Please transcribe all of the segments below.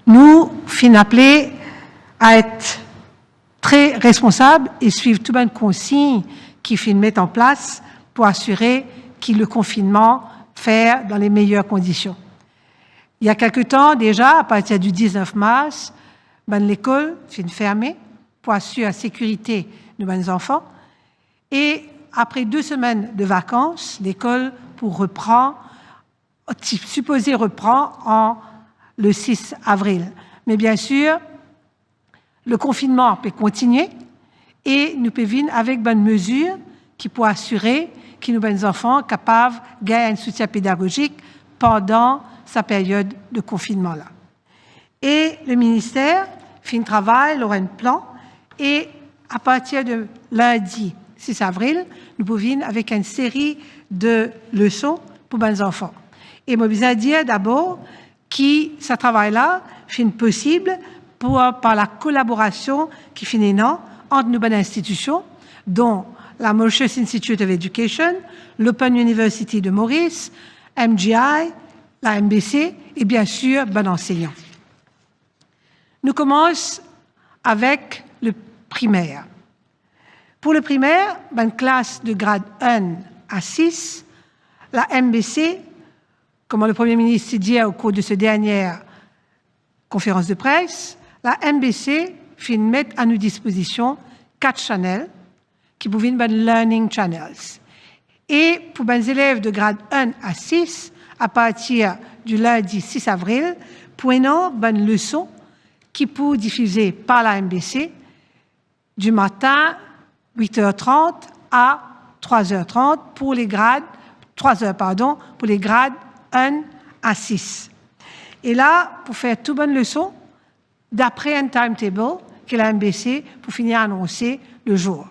nous fin appelés à être très responsables et suivre tout les consignes qui fin mettent en place pour assurer que le confinement fait dans les meilleures conditions. Il y a quelque temps déjà, à partir du 19 mars, l'école fin fermée pour assurer la sécurité de nos enfants. Et après 2 semaines de vacances, l'école supposé reprend le 6 avril. Mais bien sûr, le confinement peut continuer et nous pouvons venir avec bonnes mesures qui pourraient assurer que nos enfants sont capables de gagner un soutien pédagogique pendant sa période de confinement-là. Et le ministère fait un travail, il aura un plan, et à partir de lundi 6 avril, nous pouvons venir avec une série de leçons pour nos enfants. Et je veux dire d'abord que ce travail-là fait possible par la collaboration qui fait énorme entre nos bonnes institutions, dont la Mauritius Institute of Education, l'Open University de Maurice, MGI, la MBC et bien sûr, bon enseignant. Nous commençons avec le primaire. Pour le primaire, bonne classe de grade 1 à 6, la MBC, comme le Premier ministre dit au cours de cette dernière conférence de presse, la MBC fait mettre à nos dispositions 4 channels qui peuvent être learning channels. Et pour les élèves de grade 1 à 6, à partir du lundi 6 avril, pour une bonne leçon qui peut diffuser par la MBC du matin 8h30 à 3h30 pour les grades 3h pour les grades 1 à 6. Et là, pour faire toute bonne leçon, d'après un timetable que la MBC pour finir annoncer le jour.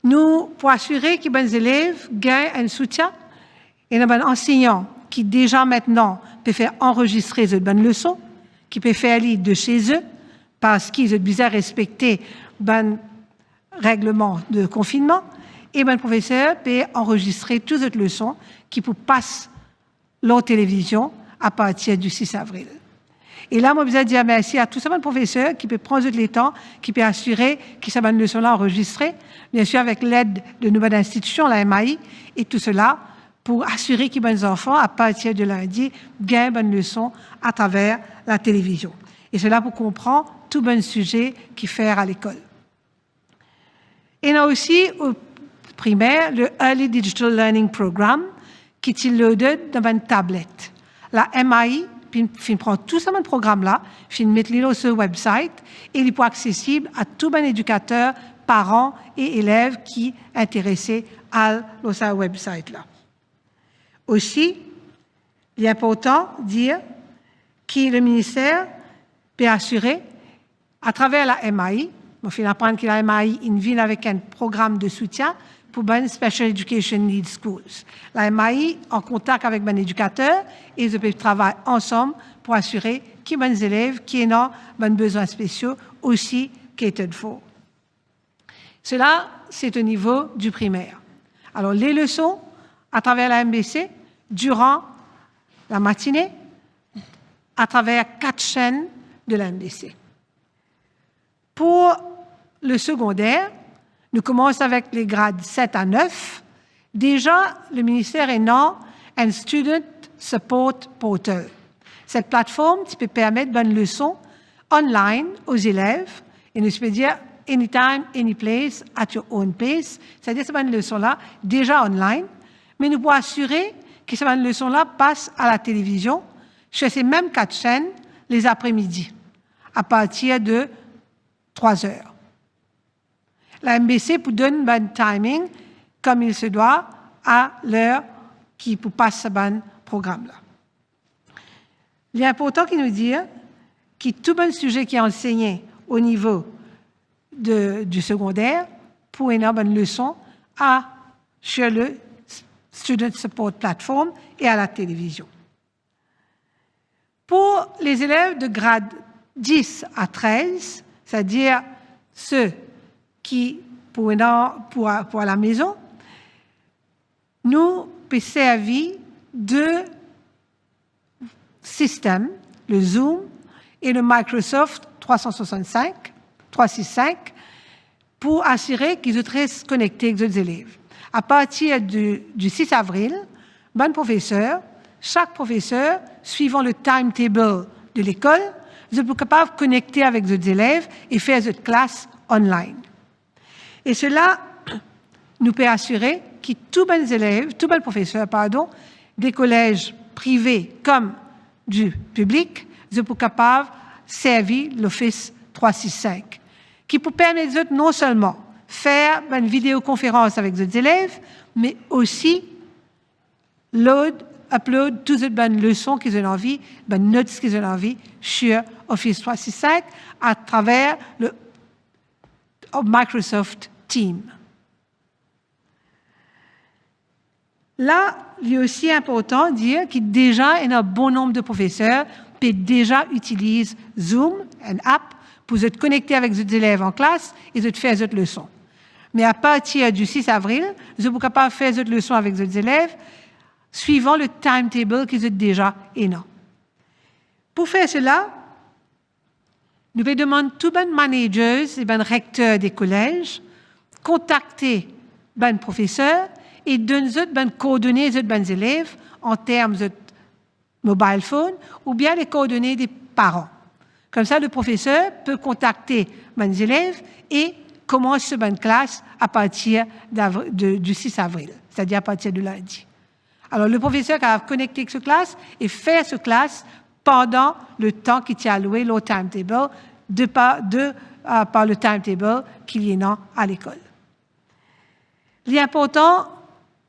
Nous, pour assurer que les élèves gagnent un soutien, et les enseignants qui déjà maintenant peuvent faire enregistrer cette bonne leçon, qui peuvent faire lire de chez eux, parce qu'ils ont besoin de respecter les règlements de confinement, et les professeurs peuvent enregistrer toutes cette leçons qui peuvent passer leur télévision à partir du 6 avril. Et là, moi, je veux dire merci à tous ces professeurs qui peuvent prendre le temps, qui peuvent assurer que ces bonnes leçons-là enregistrées, bien sûr avec l'aide de nouvelles institutions, la MAI, et tout cela, pour assurer que les enfants, à partir de lundi, gagnent bonnes leçons à travers la télévision. Et cela pour comprendre tout bon sujet qui fait à l'école. Et il y a aussi au primaire le Early Digital Learning Program qui est loadé dans une tablette. La MAI prend tout ce programme-là, mettre sur ce website et il est accessible à tout bon éducateur, parents et élèves qui sont intéressés à ce website-là. Aussi, il est important de dire que le ministère peut assurer, à travers la MAI, on fait apprendre que la MAI vient avec un programme de soutien pour les Special Education Needs Schools. La MAI en contact avec les éducateurs et ils peuvent travailler ensemble pour assurer que les élèves qui ont besoins spéciaux aussi catered for. Cela, c'est au niveau du primaire. Alors, les leçons à travers la MBC, durant la matinée, à travers 4 chaînes de la MBC. Pour le secondaire, nous commençons avec les grades 7 à 9. Déjà, le ministère est dans un Student Support Portal. Cette plateforme qui peut permettre une leçon online aux élèves, et nous pouvons dire anytime, any place, at your own pace. C'est-à-dire que cette leçon-là, déjà online, mais nous pouvons assurer que cette leçon-là passe à la télévision, chez ces mêmes 4 chaînes, les après-midi, à partir de 3 heures. La MBC pour donner un timing comme il se doit à l'heure qui pour passer ce programme-là. Il est important qu'il nous dise que tout bon sujet qui est enseigné au niveau du secondaire pour une bonne leçon sur le Student Support Platform et à la télévision. Pour les élèves de grade 10 à 13, c'est-à-dire ceux qui, pour à la maison, nous peut servir de système, le Zoom et le Microsoft 365 pour assurer qu'ils restent connectés avec les élèves. À partir du 6 avril, chaque professeur, suivant le timetable de l'école, vous êtes capable de connecter avec les élèves et faire cette classe online. Et cela nous peut assurer que tous les élèves, tous les professeurs, des collèges privés comme du public, sont capables de servir l'Office 365, qui peut permettre non seulement faire une vidéoconférence avec les élèves, mais aussi upload toutes les leçons qu'ils ont envie, les notes qu'ils ont envie sur Office 365 à travers le Microsoft Teams. Là, il est aussi important de dire qu'il y a déjà un bon nombre de professeurs qui déjà utilisent Zoom, une app, pour se connecter avec les élèves en classe et de faire cette leçon. Mais à partir du 6 avril, vous êtes capable de faire cette leçon avec les élèves suivant le timetable qu'ils ont déjà énorme. Pour faire cela, nous demandons à tous les managers et les recteurs des collèges contacter les professeurs et donner les coordonnées des élèves en termes de mobile phone ou bien les coordonnées des parents. Comme ça, le professeur peut contacter les élèves et commencer une classe à partir du 6 avril, c'est-à-dire à partir de lundi. Alors, le professeur va connecter avec cette classe et faire cette classe pendant le temps qui est alloué au timetable, par le timetable qu'il y a à l'école. Il est important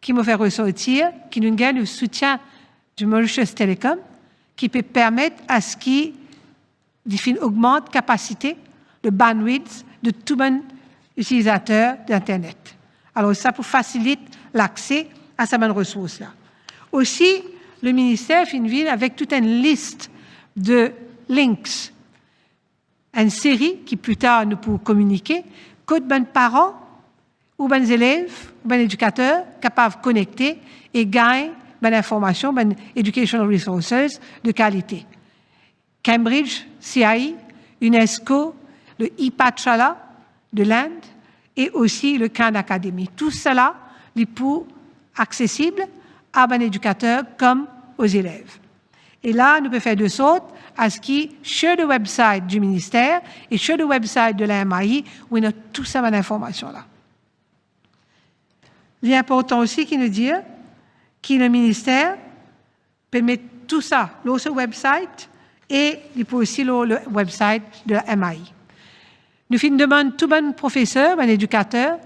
qu'il me fait ressortir qu'il y a le soutien du Mauritius Telecom qui peut permettre à ce qu'il augmente la capacité, le bandwidth de tous les utilisateurs d'Internet. Alors, ça pour faciliter l'accès à ces ressources-là. Aussi, le ministère vient avec toute une liste de links, une série qui plus tard nous pourrons communiquer, que les parents ou les élèves ou les éducateurs capables de connecter et gagner des informations, des educational resources de qualité. Cambridge, CIE, UNESCO, le IPACHALA de l'Inde et aussi le Khan Academy. Tout cela est pour accessible à un éducateur comme aux élèves. Et là, nous pouvons faire de sorte à ce qu'il sur le website du ministère et sur le website de la MAI, où il y a tout ça d'informations-là. Il est important aussi qu'il nous dise que le ministère peut mettre tout ça sur le website et il peut aussi le website de la MAI. Nous demandons tout bon professeur, bon éducateur,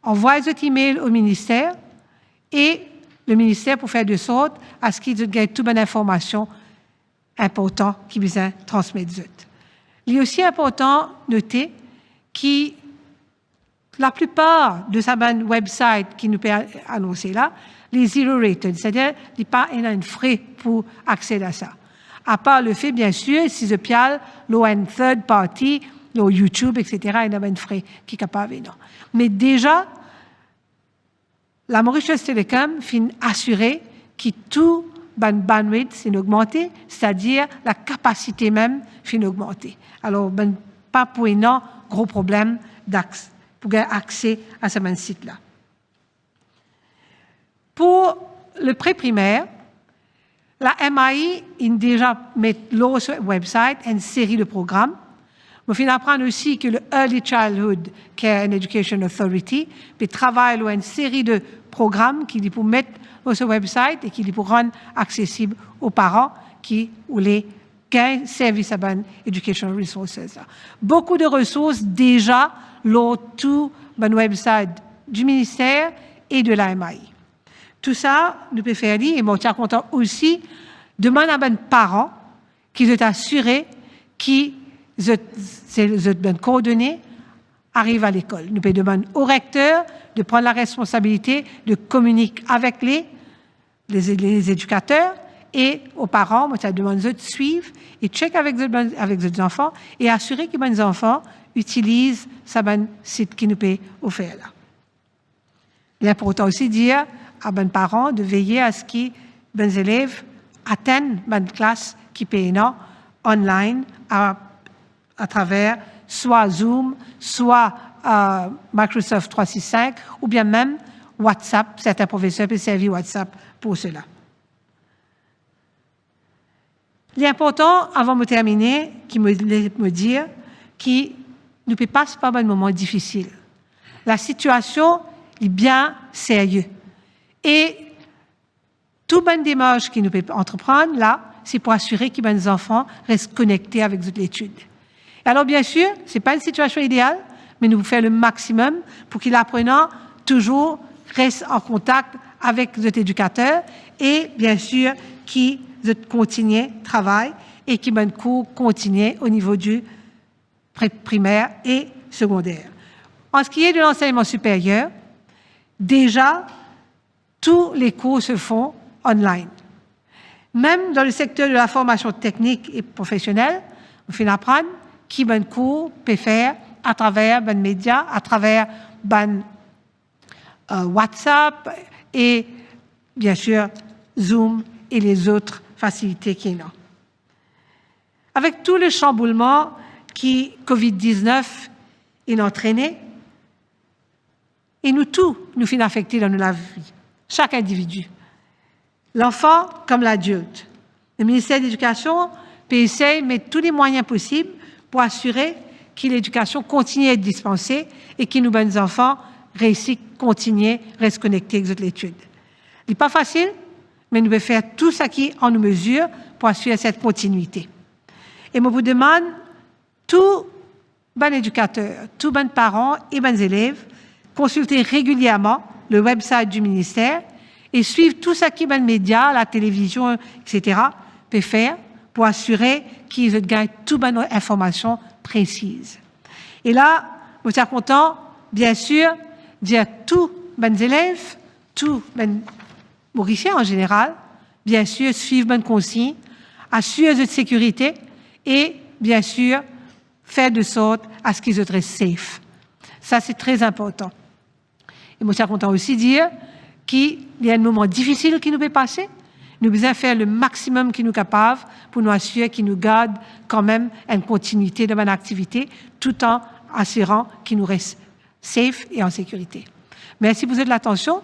envoie cet email au ministère et le ministère pour faire de sorte à ce qu'il ait toute bonne information importante qu'il besoin transmettre. Il est aussi important de noter que la plupart de ces websites qui nous peut annoncer là, les zero rated, c'est-à-dire qu'il n'y a pas un frais pour accéder à ça. À part le fait, bien sûr, si je piale, l'ON third party, le YouTube, etc., il y a un frais qui est capable de non. Mais déjà, la Mauritius Telecom fin assurer que tout bandwidth s'est augmenté, c'est-à-dire la capacité même fin augmentée. Alors, pas pour un gros problème d'accès, pour avoir accès à ce même site-là. Pour le pré-primaire, la MAI a déjà mis sur le website une série de programmes. Nous finissons apprendre aussi que le Early Childhood Care and Education Authority peut travailler sur une série de programmes qu'il peut mettre sur ce website et qu'il peut rendre accessible aux parents qui voulaient gagner service à bonne educational resources. Beaucoup de ressources déjà sur tout le website du ministère et de la MAI. Tout ça, nous pouvons faire et je suis content aussi demander à les parents qu'ils soient assurés que ces coordonnées arrivent à l'école. Nous pouvons demander au recteur de prendre la responsabilité de communiquer avec les éducateurs et aux parents, ça demande de suivre et checker avec les enfants et assurer que les enfants utilisent ce site qui nous peut offrir là. Il est important aussi de dire à les parents de veiller à ce que les élèves atteignent une classe qui peut online à travers soit Zoom, soit Microsoft 365, ou bien même WhatsApp. Certains professeurs peuvent servir WhatsApp pour cela. Il est important, avant de terminer, qui me dire qu'il ne peut pas par un moment difficile. La situation est bien sérieuse. Et toute bonne démarche que nous pouvons entreprendre, là, c'est pour assurer que nos enfants restent connectés avec l'étude. Alors, bien sûr, ce n'est pas une situation idéale, mais nous faisons le maximum pour que l'apprenant toujours reste en contact avec notre éducateur et, bien sûr, qu'il continue le travail et qu'il y ait un cours continu au niveau du primaire et secondaire. En ce qui est de l'enseignement supérieur, déjà, tous les cours se font online. Même dans le secteur de la formation technique et professionnelle, on fait apprendre qui un cours peut faire à travers les médias, à travers WhatsApp et bien sûr Zoom et les autres facilités qu'il y a. Avec tout le chamboulement qui COVID-19 a entraîné, et nous tous nous finissons affectés dans notre vie, chaque individu, l'enfant comme l'adulte. Le ministère de l'Éducation peut essayer de mettre tous les moyens possibles pour assurer que l'éducation continue à être dispensée et que nos bons enfants réussissent, continuent, restent connectés avec l'étude. Ce n'est pas facile, mais nous devons faire tout ce qui est en nos mesures pour assurer cette continuité. Et moi, vous demande, tout bon éducateur, tout bon parent et bons élèves, consulter régulièrement le website du ministère et suivre tout ce qui est dans les médias, la télévision, etc., peut faire pour assurer qu'ils gagnent toutes les informations précises. Et là, je suis content, bien sûr, de dire à tous les élèves, tous les Mauriciens en général, bien sûr, suivre les consignes, assurer de sécurité et, bien sûr, faire de sorte à ce qu'ils soient safe. Ça, c'est très important. Et moi, je suis content aussi de dire qu'il y a un moment difficile qui nous peut passer. Nous devons faire le maximum qui nous est capable pour nous assurer qu'il nous garde quand même une continuité de notre activité tout en assurant qu'il nous reste safe et en sécurité. Merci pour votre attention.